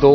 2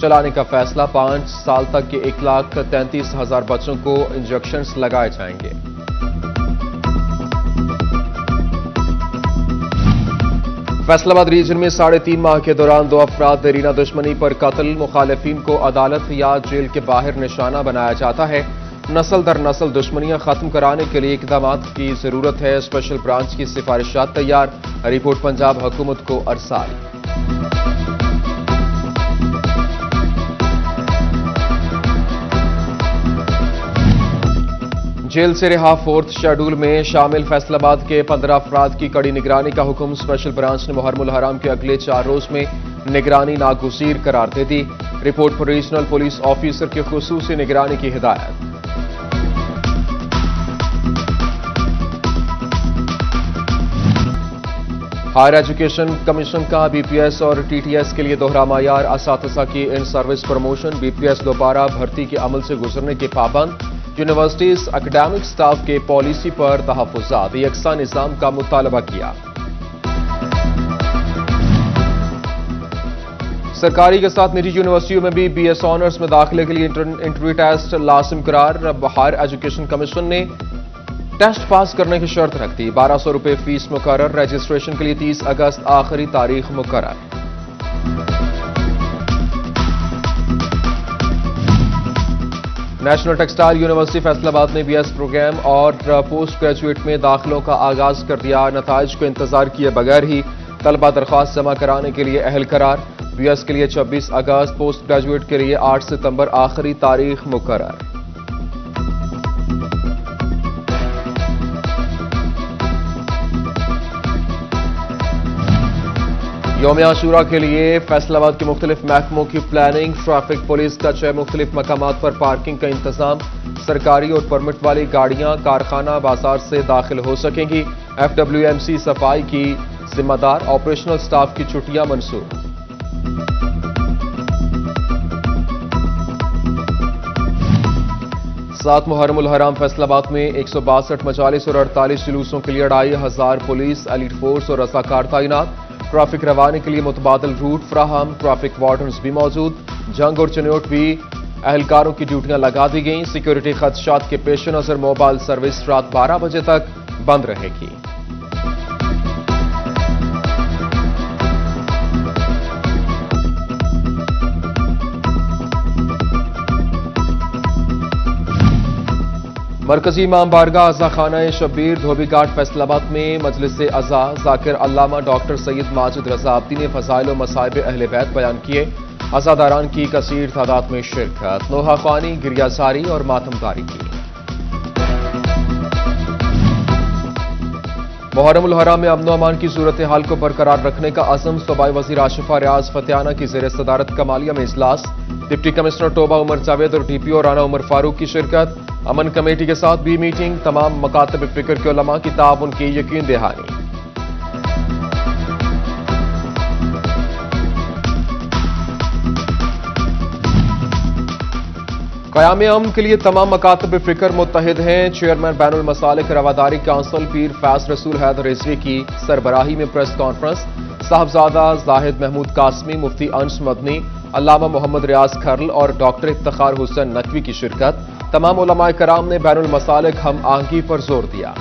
چلانے کا فیصلہ 5 سال تک کے 1,33,000 بچوں کو انجیکشنز لگائے جائیں گے۔ فیصل آباد ریجن میں 3.5 ماہ کے دوران 2 افراد دیرینہ دشمنی پر قتل، مخالفین کو عدالت یا جیل کے باہر نشانہ بنایا جاتا ہے۔ نسل در نسل دشمنیاں ختم کرانے کے لیے اقدامات کی ضرورت ہے، اسپیشل برانچ کی سفارشات تیار، رپورٹ پنجاب حکومت کو ارسال۔ جیل سے رہا 4تھ شیڈول میں شامل فیصل آباد کے 15 افراد کی کڑی نگرانی کا حکم، اسپیشل برانچ نے محرم الحرام کے اگلے 4 روز میں نگرانی ناگزیر قرار دے دی، رپورٹ پر ریجنل پولیس آفیسر کی خصوصی نگرانی کی ہدایت۔ ہائر ایجوکیشن کمیشن کا بی پی ایس اور ٹی ٹی ایس کے لیے دوہرا معیار، اساتذہ کی in service promotion, B P S دوبارہ بھرتی کے عمل سے گزرنے کے پابند، یونیورسٹیز اکیڈمک سٹاف کے پالیسی پر تحفظات، یکساں نظام کا مطالبہ کیا۔ سرکاری کے ساتھ نجی یونیورسٹیوں میں بھی بی ایس آنرز میں داخلے کے لیے انٹرویو ٹیسٹ لازم قرار، ہائر ایجوکیشن کمیشن نے ٹیسٹ پاس کرنے کی شرط رکھ دی، 1200 روپے فیس مقرر، رجسٹریشن کے لیے 30 اگست آخری تاریخ مقرر۔ نیشنل ٹیکسٹائل یونیورسٹی فیصل آباد نے بی ایس پروگرام اور پوسٹ گریجویٹ میں داخلوں کا آغاز کر دیا، نتائج کو انتظار کیے بغیر ہی طلبہ درخواست جمع کرانے کے لیے اہل قرار، بی ایس کے لیے 26 اگست، پوسٹ گریجویٹ کے لیے 8 ستمبر آخری تاریخ مقرر۔ یوم عاشوراء کے لیے فیصل آباد کے مختلف محکموں کی پلاننگ، ٹریفک پولیس کا 6 مختلف مقامات پر پارکنگ کا انتظام، سرکاری اور پرمٹ والی گاڑیاں کارخانہ بازار سے داخل ہو سکیں گی، ایف ڈبلیو ایم سی صفائی کی ذمہ دار، آپریشنل سٹاف کی چھٹیاں منسوخ۔ ساتھ محرم الحرام فیصل آباد میں 162 مجالس اور 48 جلوسوں کے لیے 2500 پولیس، ایلیٹ فورس اور رضاکار تعینات، ٹریفک روانے کے لیے متبادل روٹ فراہم، ٹریفک وارڈنز بھی موجود، جنگ اور چنوٹ بھی اہلکاروں کی ڈیوٹیاں لگا دی گئیں، سیکیورٹی خدشات کے پیش نظر موبائل سروس رات 12 بجے تک بند رہے گی۔ مرکزی امام بارگاہ عزا خانہ شبیر دھوبی گھاٹ فیصل آباد میں مجلس عزا ذاکر علامہ ڈاکٹر سید ماجد رضا عابدی نے فضائل و مصائب اہل بیت بیان کیے، عزاداران کی کثیر تعداد میں شرکت، نوحہ خوانی، گریہ ساری اور ماتم داری کی۔ محرم الحرام میں امن و امان کی صورتحال کو برقرار رکھنے کا عزم، صوبائی وزیر آشفہ ریاض فتیانہ کی زیر صدارت کمالیہ میں اجلاس، ڈپٹی کمشنر ٹوبہ عمر جاوید اور ڈی پی او رانا عمر فاروق کی شرکت، امن کمیٹی کے ساتھ بھی میٹنگ، تمام مکاتب فکر کے علماء کی تعاون کی یقین دہانی۔ قیام امن کے لیے تمام مکاتب فکر متحد ہیں، چیئرمین بین المسالک رواداری کونسل پیر فیض رسول حیدر رضوی کی سربراہی میں پریس کانفرنس، صاحبزادہ زاہد محمود قاسمی، مفتی انس مدنی، علامہ محمد ریاض کھرل اور ڈاکٹر افتخار حسین نقوی کی شرکت، تمام علماء کرام نے بین المسالک ہم آہنگی پر زور دیا۔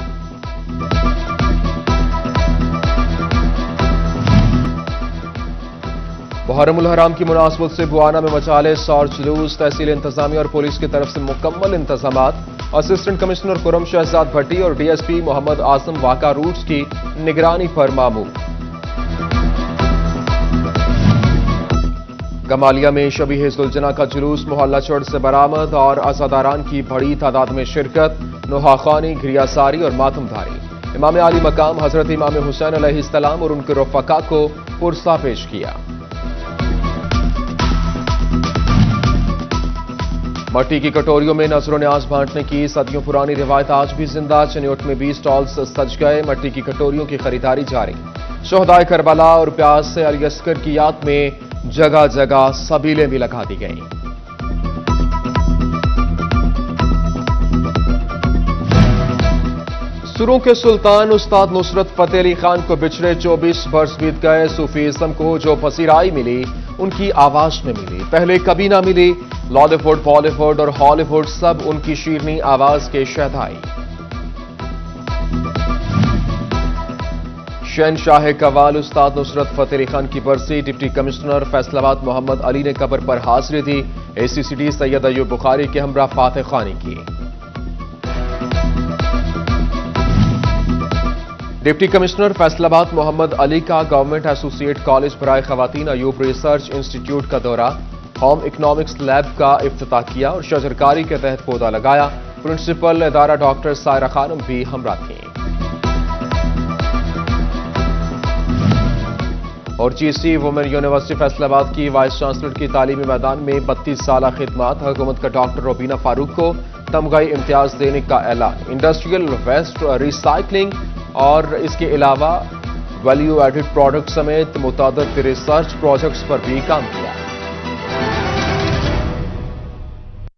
محرم الحرام کی مناسبت سے بوانا میں مجالس اور جلوس، تحصیل انتظامیہ اور پولیس کی طرف سے مکمل انتظامات، اسسٹنٹ کمشنر خرم شہزاد بھٹی اور D S P Muhammad Azam واقع روٹس کی نگرانی پر مامور۔ کمالیہ میں شبیہ ذوالجناح کا جلوس محلہ چوڑ سے برآمد اور عزاداران کی بڑی تعداد میں شرکت، نوحہ خوانی، گریہ ساری اور ماتم دھاری، امام عالی مقام حضرت امام حسین علیہ السلام اور ان کے رفقا کو پرسہ پیش کیا۔ مٹی کی کٹوریوں میں نظر و نیاز بانٹنے کی صدیوں پرانی روایت آج بھی زندہ، چنیوٹ میں 20 سٹالز سج گئے، مٹی کی کٹوریوں کی خریداری جاری، شہدائے کربلا اور پیاز سے علی اصغر کی یاد میں جگہ جگہ سبیلیں بھی لگا دی گئیں۔ سروں کے سلطان استاد نصرت فتح علی خان کو بچھڑے 24 برس بیت گئے، صوفیزم کو جو پذیرائی ملی ان کی آواز میں ملی، پہلے کبھی نہ ملی۔ لالی ووڈ، بالی ووڈ اور ہالی ووڈ سب ان کی شیرنی آواز کے شہدائی۔ شہنشاہ قوال استاد نصرت فتح علی خان کی برسی، ڈپٹی کمشنر فیصل آباد محمد علی نے قبر پر حاضری دی، اے سی سی ڈی سید ایوب بخاری کے ہمراہ فاتح خوانی کی۔ ڈپٹی کمشنر فیصل آباد محمد علی کا گورنمنٹ ایسوسی ایٹ کالج برائے خواتین ایوب ریسرچ انسٹی ٹیوٹ کا دورہ، ہوم اکنامکس لیب کا افتتاح کیا اور شجرکاری کے تحت پودا لگایا۔ پرنسپل ادارہ ڈاکٹر سائرہ خانم بھی ہمراہ تھیں۔ اور جی سی وومن یونیورسٹی فیصل آباد کی وائس چانسلر کی تعلیمی میدان میں 32 سالہ خدمات، حکومت کا ڈاکٹر روبینہ فاروق کو تمغہ امتیاز دینے کا اعلان۔ انڈسٹریل ویسٹ ریسائکلنگ اور اس کے علاوہ ویلیو ایڈڈ پروڈکٹ سمیت متعدد ریسرچ پروجیکٹس پر بھی کام کیا۔